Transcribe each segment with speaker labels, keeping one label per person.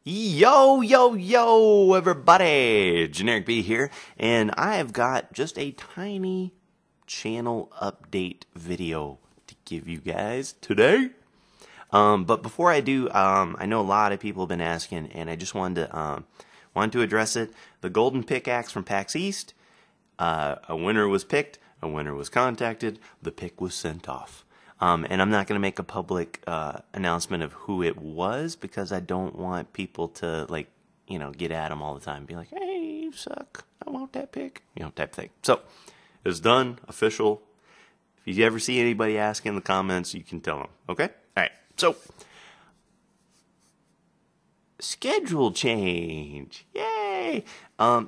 Speaker 1: Yo, yo, yo, everybody! Generikb here, and I have got just a tiny channel update video to give you guys today. But before I do, I know a lot of people have been asking, and I just wanted to address it. The golden pickaxe from PAX East, a winner was picked, a winner was contacted, the pick was sent off. And I'm not going to make a public announcement of who it was because I don't want people to, get at them all the time and be like, hey, you suck, I want that pick, type thing. So, it's done, official. If you ever see anybody ask in the comments, you can tell them, okay? Alright, so, schedule change, yay!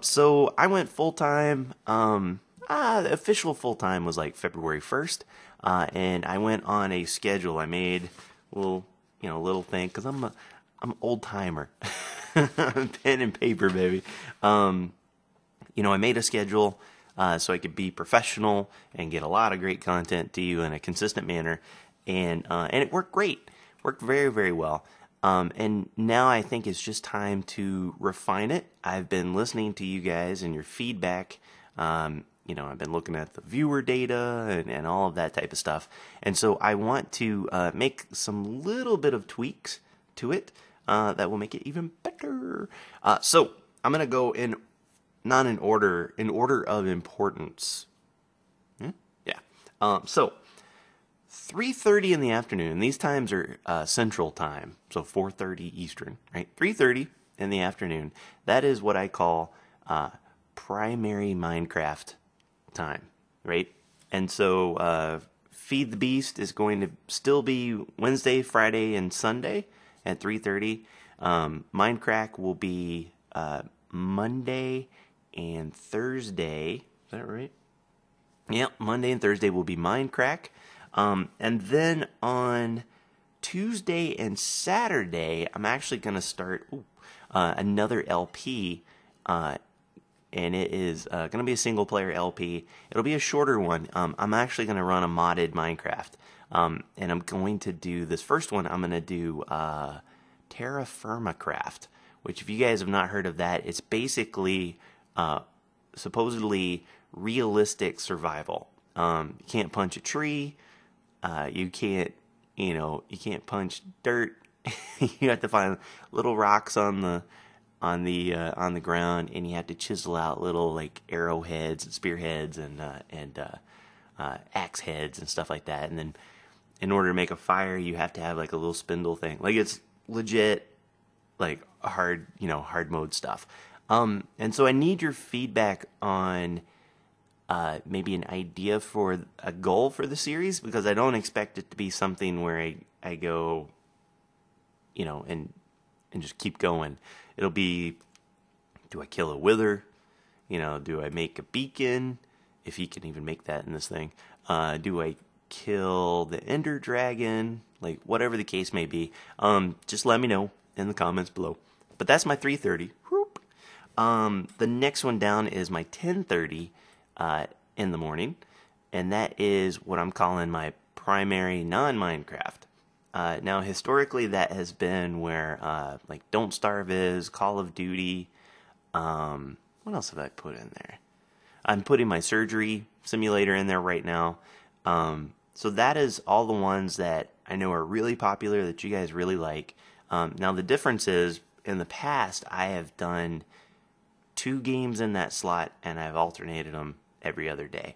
Speaker 1: So, I went full-time, the official full-time was like February 1st. And I went on a schedule. I made a little thing because I'm old timer, pen and paper, baby. I made a schedule so I could be professional and get a lot of great content to you in a consistent manner, and it worked great. Worked very, very well. And now I think it's just time to refine it. I've been listening to you guys and your feedback. I've been looking at the viewer data and all of that type of stuff. And so I want to make some little bit of tweaks to it that will make it even better. So I'm going to go not in order of importance. Yeah. So 3:30 in the afternoon. These times are Central Time, so 4:30 Eastern, right? 3:30 in the afternoon. That is what I call primary Minecraft time, right? And so Feed the Beast is going to still be Wednesday, Friday, and Sunday at 3:30. Mindcrack will be Monday and Thursday. Is that right? Yep, Monday and Thursday will be Mindcrack. And then on Tuesday and Saturday, I'm actually going to start another LP, and it is going to be a single-player LP. It'll be a shorter one. I'm actually going to run a modded Minecraft, and I'm going to do this first one. I'm going to do Terra Firmacraft, which, if you guys have not heard of that, it's basically supposedly realistic survival. You can't punch a tree. You can't punch dirt. You have to find little rocks on the ground, and you have to chisel out little arrowheads and spearheads and axe heads and stuff like that. And then in order to make a fire, you have to have a little spindle thing. It's legit hard mode stuff. And so I need your feedback on maybe an idea for a goal for the series, because I don't expect it to be something where I go and just keep going. It'll be, do I kill a wither? Do I make a beacon? If you can even make that in this thing. Do I kill the ender dragon? Whatever the case may be. Just let me know in the comments below. But that's my 3:30. Whoop. The next one down is my 10:30 in the morning. And that is what I'm calling my primary non-Minecraft. Now, historically, that has been where, Don't Starve is, Call of Duty. What else have I put in there? I'm putting my surgery simulator in there right now. So that is all the ones that I know are really popular, that you guys really like. Now, the difference is, in the past, I have done 2 games in that slot, and I've alternated them every other day.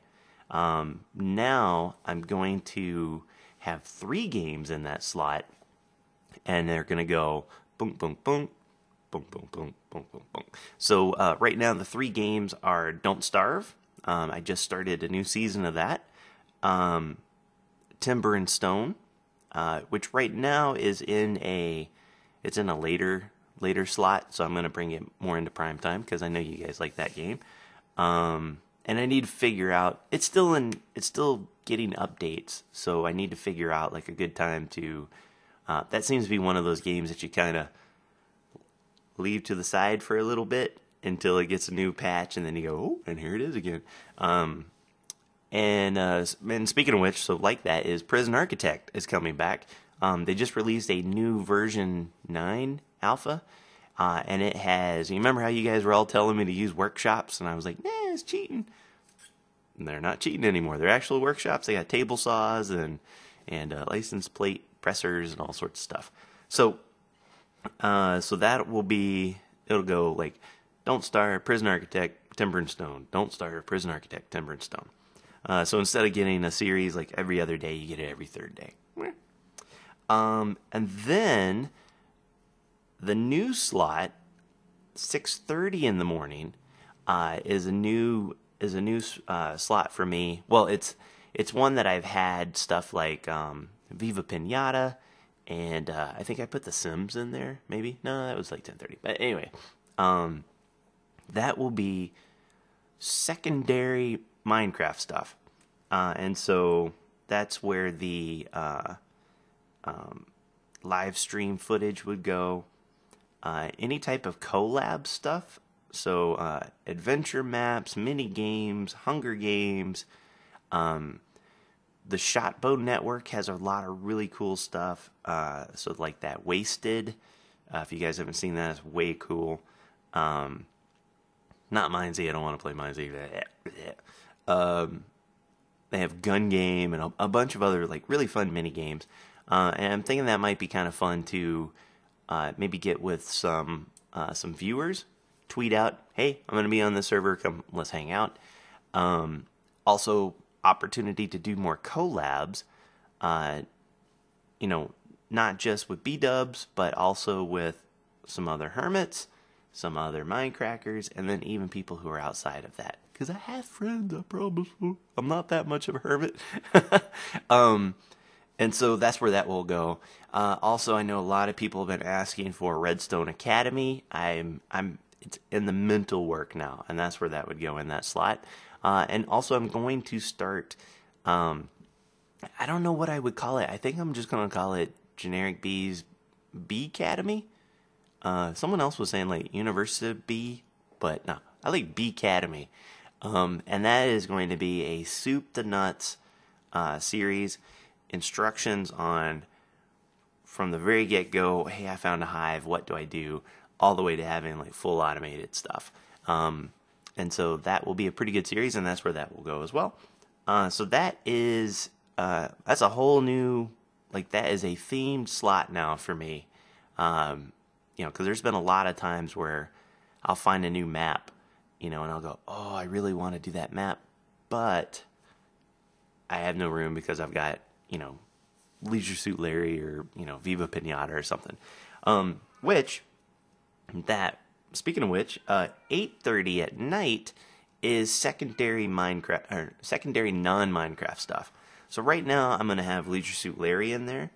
Speaker 1: Now, I'm going to have 3 games in that slot, and they're going to go boom, boom, boom, boom, boom, boom, boom, boom, boom. So right now the 3 games are Don't Starve. I just started a new season of that. Timber and Stone, which right now is in a later slot, so I'm going to bring it more into prime time because I know you guys like that game. And I need to figure out, it's still getting updates, so I need to figure out a good time to, that seems to be one of those games that you kind of leave to the side for a little bit until it gets a new patch, and then you go, oh, and here it is again. And speaking of which, so that is Prison Architect is coming back. They just released a new version 9 alpha, And it has, you remember how you guys were all telling me to use workshops? And I was like, nah, it's cheating. And they're not cheating anymore. They're actual workshops. They got table saws and license plate pressers and all sorts of stuff. So that will be, it'll go like, don't start Prison Architect, Timber and Stone. Don't start Prison Architect, Timber and Stone. So instead of getting a series like every other day, you get it every third day. And then the new slot, 6:30 in the morning, is a new slot for me. Well, it's one that I've had stuff like Viva Pinata, and I think I put The Sims in there. Maybe no, that was like 10:30. But anyway, that will be secondary Minecraft stuff, and so that's where the live stream footage would go. Any type of collab stuff, so adventure maps, mini games, Hunger Games. The Shotbow Network has a lot of really cool stuff. So like that Wasted. If you guys haven't seen that, it's way cool. Not Mindsy. I don't want to play Mindsy. They have Gun Game and a bunch of other like really fun mini games. And I'm thinking that might be kind of fun to maybe get with some viewers. Tweet out, hey, I'm going to be on the server. Come, let's hang out. Also, opportunity to do more collabs. Not just with B-dubs, but also with some other hermits, some other Minecrackers, and then even people who are outside of that. Because I have friends, I promise. I'm not that much of a hermit. And so that's where that will go. Also, I know a lot of people have been asking for Redstone Academy. It's in the mental work now, and that's where that would go in that slot. And also, I'm going to start. I don't know what I would call it. I think I'm just going to call it Generikb's BEEcademy. Someone else was saying like University B, but no, I like BEEcademy. And that is going to be a soup to nuts series. Instructions on from the very get-go, hey, I found a hive, what do I do, all the way to having like full automated stuff. And so that will be a pretty good series, and that's where that will go as well. So that is that's a whole new, like, that is a themed slot now for me. Because there's been a lot of times where I'll find a new map, and I'll go, oh, I really want to do that map, but I have no room because I've got Leisure Suit Larry or Viva Pinata or something. Speaking of which, 8:30 at night is secondary Minecraft or secondary non-Minecraft stuff. So right now I'm gonna have Leisure Suit Larry in there.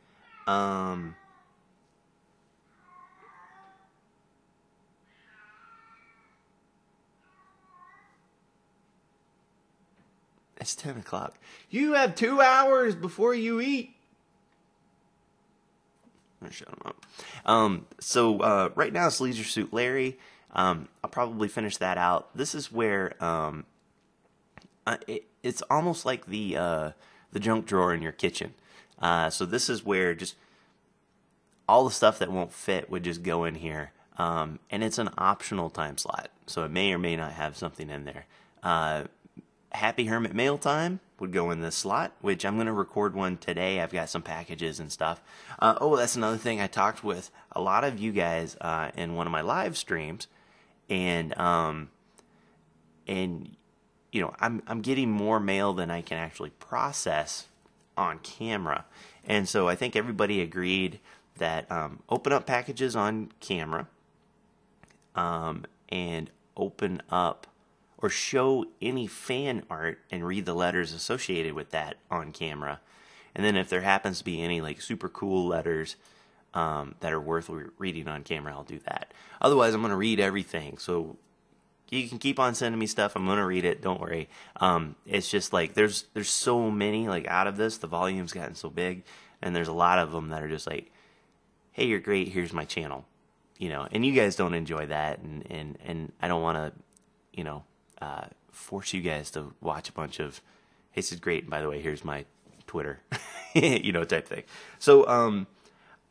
Speaker 1: It's 10 o'clock. You have 2 hours before you eat. I'm gonna shut him up. So right now it's Leisure Suit Larry. I'll probably finish that out. This is where it's almost like the junk drawer in your kitchen. So this is where just all the stuff that won't fit would just go in here. And it's an optional time slot, so it may or may not have something in there. Happy Hermit Mailtime would go in this slot, which I'm going to record one today. I've got some packages and stuff. That's another thing. I talked with a lot of you guys in one of my live streams, and I'm getting more mail than I can actually process on camera. And so I think everybody agreed that open up packages on camera and open up or show any fan art and read the letters associated with that on camera. And then if there happens to be any like super cool letters that are worth reading on camera, I'll do that. Otherwise, I'm going to read everything. So you can keep on sending me stuff. I'm going to read it. Don't worry. It's just like there's so many like out of this. The volume's gotten so big. And there's a lot of them that are just like, hey, you're great. Here's my channel. And you guys don't enjoy that. And I don't want to, force you guys to watch a bunch of, hey, this is great, and by the way, here's my Twitter, type thing. So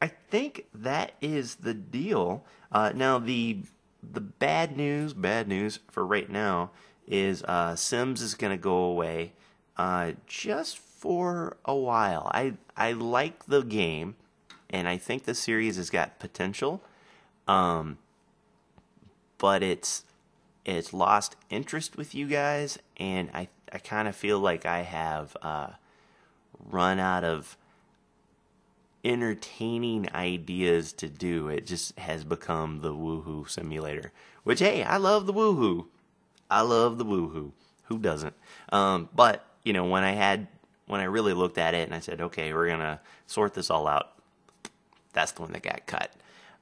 Speaker 1: I think that is the deal. Now the bad news for right now is Sims is gonna go away just for a while. I like the game, and I think the series has got potential, but it's lost interest with you guys, and I kind of feel like I have run out of entertaining ideas to do. It just has become the woohoo simulator. Which, hey, I love the woohoo. I love the woohoo. Who doesn't? But when I really looked at it and I said, okay, we're gonna sort this all out, that's the one that got cut.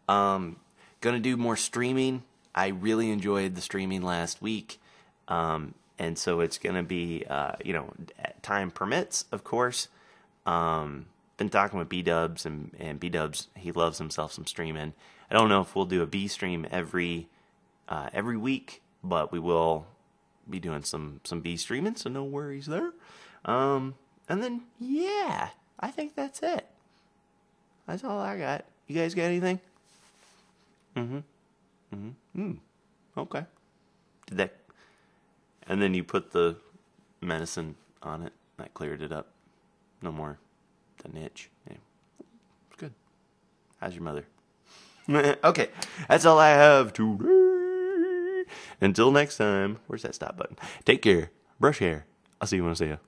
Speaker 1: Gonna do more streaming. I really enjoyed the streaming last week. And so it's gonna be, time permits, of course. Been talking with B-Dubs, and B-Dubs, he loves himself some streaming. I don't know if we'll do a B stream every week, but we will be doing some B streaming, so no worries there. And then, yeah, I think that's it. That's all I got. You guys got anything? Okay. Did that? And then you put the medicine on it. That cleared it up. No more the niche. Yeah. It's good. How's your mother? Okay. That's all I have today. Until next time. Where's that stop button? Take care. Brush hair. I'll see you when I see you.